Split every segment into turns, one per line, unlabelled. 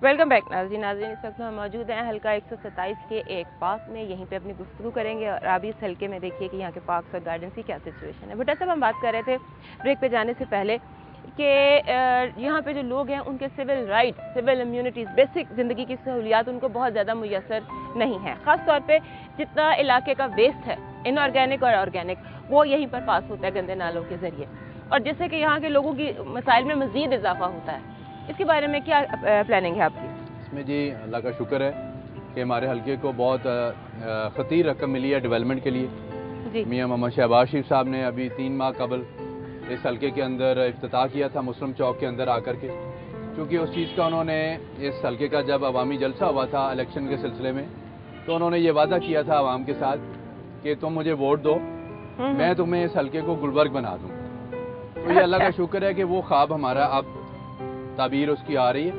Welcome back ناظرین اس وقت ہم موجود ہیں حلقہ 127 کے ایک پارک میں. یہیں پہ اپنی گفتگو کریں گے اور اب اس حلقے میں دیکھیے کہ یہاں کے پارکس اور گارڈنس کی کیا سچویشن ہے. بھٹا صاحب ہم بات کر رہے تھے بریک پہ جانے سے پہلے کہ یہاں پہ جو لوگ ہیں ان کے civil right, civil immunities, basic زندگی کی سہولیات ان کو بہت زیادہ میسر نہیں ہیں. خاص طور پہ جتنا علاقے کا ویسٹ ہے ان آرگینک اور آرگینک وہ یہیں پر پاس ہوتا ہے گندے نالوں کے ذریعے, اور جس سے کہ یہاں کے لوگوں کی مسائل میں مزید اضافہ ہوتا ہے. اس کے بارے میں کیا پلاننگ ہے آپ کی؟
اس میں جی اللہ کا شکر ہے کہ ہمارے حلقے کو بہت خطیر رقم ملی ہے ڈیولپمنٹ کے لیے.
جی
میاں محمد شہباز شریف صاحب نے ابھی 3 ماہ قبل اس حلقے کے اندر افتتاح کیا تھا مسلم چوک کے اندر آ کر کے, کیونکہ اس چیز کا انہوں نے اس حلقے کا جب عوامی جلسہ ہوا تھا الیکشن کے سلسلے میں تو انہوں نے یہ وعدہ کیا تھا عوام کے ساتھ کہ تم مجھے ووٹ دو, میں تمہیں اس حلقے کو گلبرگ بنا دوں. تو یہ اللہ کا شکر ہے کہ وہ خواب ہمارا اب تعبیر اس کی آ رہی ہے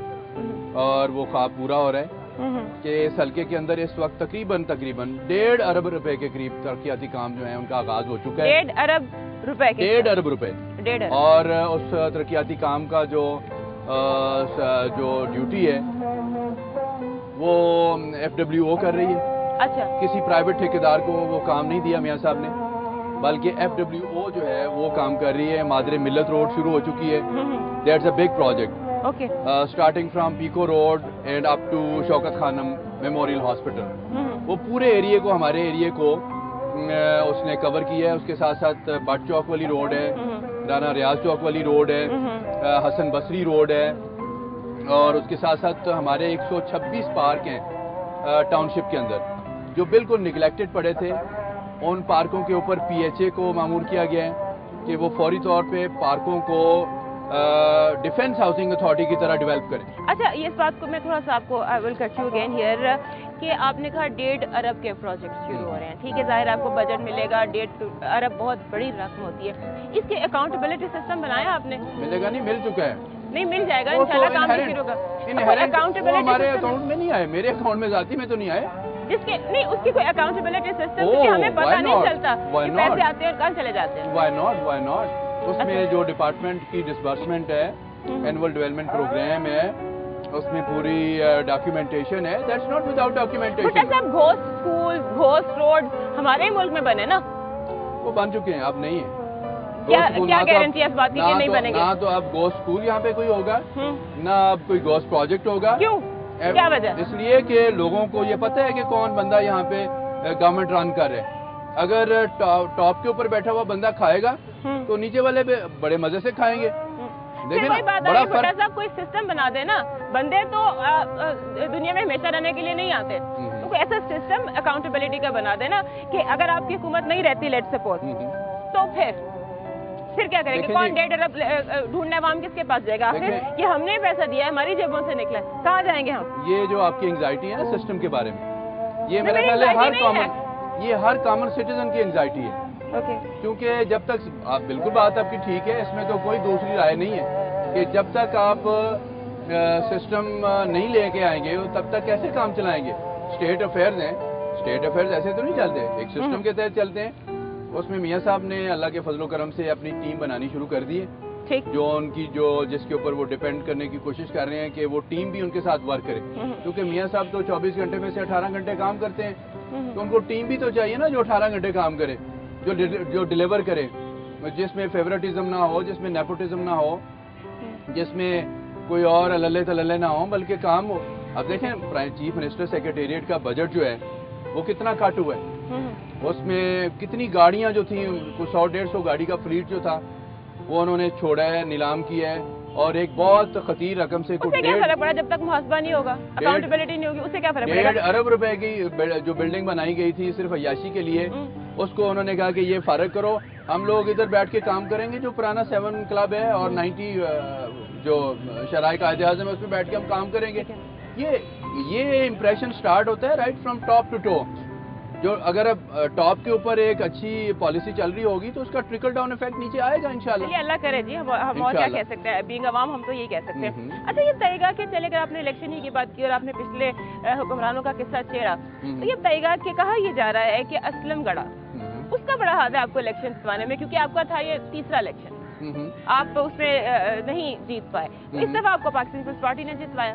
اور وہ خواب پورا ہو رہا ہے کہ اس حلقے کے اندر اس وقت تقریباً 1.5 ارب روپے کے قریب ترقیاتی کام جو ہیں ان کا آغاز ہو چکا ہے.
1.5 ارب روپے
1.5 ارب روپے اور اس ترقیاتی کام کا جو ڈیوٹی ہے وہ FWO کر رہی ہے.
اچھا,
کسی پرائیویٹ ٹھیکیدار کو وہ کام نہیں دیا میاں صاحب نے, بلکہ FWO جو ہے وہ کام کر رہی ہے. مادر ملت روڈ شروع ہو چکی ہے. That's a big project starting from Peco road and up to Shaukat Khanum memorial hospital. وہ پورے ایریے کو, ہمارے ایریے کو اس نے کور کیا ہے. اس کے ساتھ ساتھ بٹ چوک والی روڈ ہے, رانا ریاض چوک والی روڈ ہے, حسن بصری روڈ ہے, اور اس کے ساتھ ساتھ ہمارے 126 پارک ہیں ٹاؤن شپ کے اندر جو بالکل نگلیکٹڈ پڑے تھے. ان پارکوں کے اوپر PHA کو معمور کیا گیا ہے کہ وہ فوری طور پہ پارکوں کو ڈیفینس ہاؤسنگ اتھارٹی کی طرح ڈیولپ کریں.
اچھا, اس بات کو میں تھوڑا سا آپ کو آئی ول کٹ یو اگین ہیئر کہ آپ نے کہا 1.5 ارب کے پروجیکٹ شروع ہو رہے ہیں. ٹھیک ہے, ظاہر آپ کو بجٹ ملے گا, 1.5 ارب بہت بڑی رقم ہوتی ہے. اس کے اکاؤنٹیبلٹی سسٹم بنایا آپ نے؟
ملے گا نہیں, مل چکا ہے.
نہیں مل جائے گا انشاءاللہ, کام نہیں شروع ہوگا. اکاؤنٹیبلٹی
ہمارے اکاؤنٹ میں نہیں آئے, میرے اکاؤنٹ میں ذاتی میں تو نہیں آئے.
جس کے نہیں, اس کی کوئی اکاؤنٹیبلٹی سسٹم کہ ہمیں پتہ نہیں چلتا کہ پیسے آتے ہیں اور کہاں چلے جاتے ہیں.
وائی ناٹ اس میں جو ڈپارٹمنٹ کی ڈسبرسمنٹ ہے, اینول ڈیولپمنٹ پروگرام ہے, اس میں پوری ڈاکیومنٹیشن ہے. That's not without documentation.
صاحب گھوسٹ اسکول, گھوسٹ روڈ ہمارے ہی ملک میں بنے نا,
وہ بن چکے ہیں, اب نہیں ہے.
کیا گارنٹی ہے اس بات کی کہ نہیں بنے گے؟
نہ تو اب گھوسٹ اسکول یہاں پہ کوئی ہوگا, نہ اب کوئی گھوسٹ پروجیکٹ ہوگا.
کیوں, کیا وجہ؟
اس لیے کہ لوگوں کو یہ پتہ ہے کہ کون بندہ یہاں پہ گورنمنٹ رن کر رہے. اگر ٹاپ کے اوپر بیٹھا ہوا بندہ کھائے گا تو نیچے والے بڑے مزے سے کھائیں گے.
دیکھیں بڑا فرق صاحب, کوئی سسٹم بنا دے نا. بندے تو دنیا میں ہمیشہ رہنے کے لیے نہیں آتے, تو کوئی ایسا سسٹم اکاؤنٹیبلٹی کا بنا دے نا کہ اگر آپ کی حکومت نہیں رہتی لیٹ سپورٹ تو پھر کیا کریں گے؟ کون 1.5 ارب ڈھونڈنے عوام کس کے پاس جائے گا؟ آخر یہ ہم نے پیسہ دیا ہے, ہماری جیبوں سے نکلا ہے, کہاں جائیں گے ہم؟
یہ جو آپ کی انگزائٹی ہے نا سسٹم کے بارے میں, یہ میرے خیال ہے ہر کامن سٹیزن کی انگزائٹی ہے. کیونکہ جب تک آپ بالکل بات آپ کی ٹھیک ہے, اس میں تو کوئی دوسری رائے نہیں ہے کہ جب تک آپ سسٹم نہیں لے کے آئیں گے تب تک کیسے کام چلائیں گے. اسٹیٹ افیئرز ہیں, اسٹیٹ افیئرز ایسے تو نہیں چلتے, ایک سسٹم کے تحت چلتے ہیں. اس میں میاں صاحب نے اللہ کے فضل و کرم سے اپنی ٹیم بنانی شروع کر دی ہے, جو ان کی جس کے اوپر وہ ڈیپینڈ کرنے کی کوشش کر رہے ہیں کہ وہ ٹیم بھی ان کے ساتھ ورک کرے. کیونکہ میاں صاحب تو 24 گھنٹے میں سے 18 گھنٹے کام کرتے ہیں, تو ان کو ٹیم بھی تو چاہیے نا جو 18 گھنٹے کام کرے, جو ڈیلیور کرے, جس میں فیورٹزم نہ ہو, جس میں نیپوٹزم نہ ہو, جس میں کوئی اور للے تللے نہ ہو, بلکہ کام ہو. اب دیکھیں چیف منسٹر سیکریٹریٹ کا بجٹ جو ہے وہ کتنا کٹ ہوا ہے. اس میں کتنی گاڑیاں جو تھیں, 100-150 گاڑی کا فلیٹ جو تھا وہ انہوں نے چھوڑا ہے, نیلام کیا ہے, اور ایک بہت خطیر رقم سے
اس سے کیا فرق پڑا؟ جب تک محاسبہ نہیں ہوگا, اکاؤنٹیبلٹی نہیں ہوگی, اس سے کیا فرق پڑے گا؟
1.5 ارب روپے کی جو بلڈنگ بنائی گئی تھی صرف عیاشی کے لیے, اس کو انہوں نے کہا کہ یہ فارغ کرو, ہم لوگ ادھر بیٹھ کے کام کریں گے. جو پرانا 7 کلب ہے اور 90 جو شرائع قائد اعظم ہے اس میں بیٹھ کے ہم کام کریں گے. یہ امپریشن سٹارٹ ہوتا ہے right from top to toe. جو اگر اب ٹاپ کے اوپر ایک اچھی پالیسی چل رہی ہوگی تو اس کا ٹرکل ڈاؤن ایفیکٹ نیچے آئے گا انشاءاللہ.
چلیے اللہ کرے جی, ہم اور کیا کہہ سکتے ہیں, بینگ عوام ہم تو یہی کہہ سکتے ہیں. اچھا یہ بتائیے گا کہ چلے اگر آپ نے الیکشن ہی کی بات کی اور آپ نے پچھلے حکمرانوں کا قصہ چھیڑا, تو یہ بتائیے گا کہ کہا یہ جا رہا ہے کہ اسلم گڑھا اس کا بڑا ہاتھ ہے آپ کو الیکشن جتوانے میں, کیونکہ آپ کا تھا یہ تیسرا الیکشن, آپ اس میں نہیں جیت پائے. اس دفعہ آپ کو پاکستان پیپلز پارٹی نے جتوایا.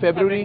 February,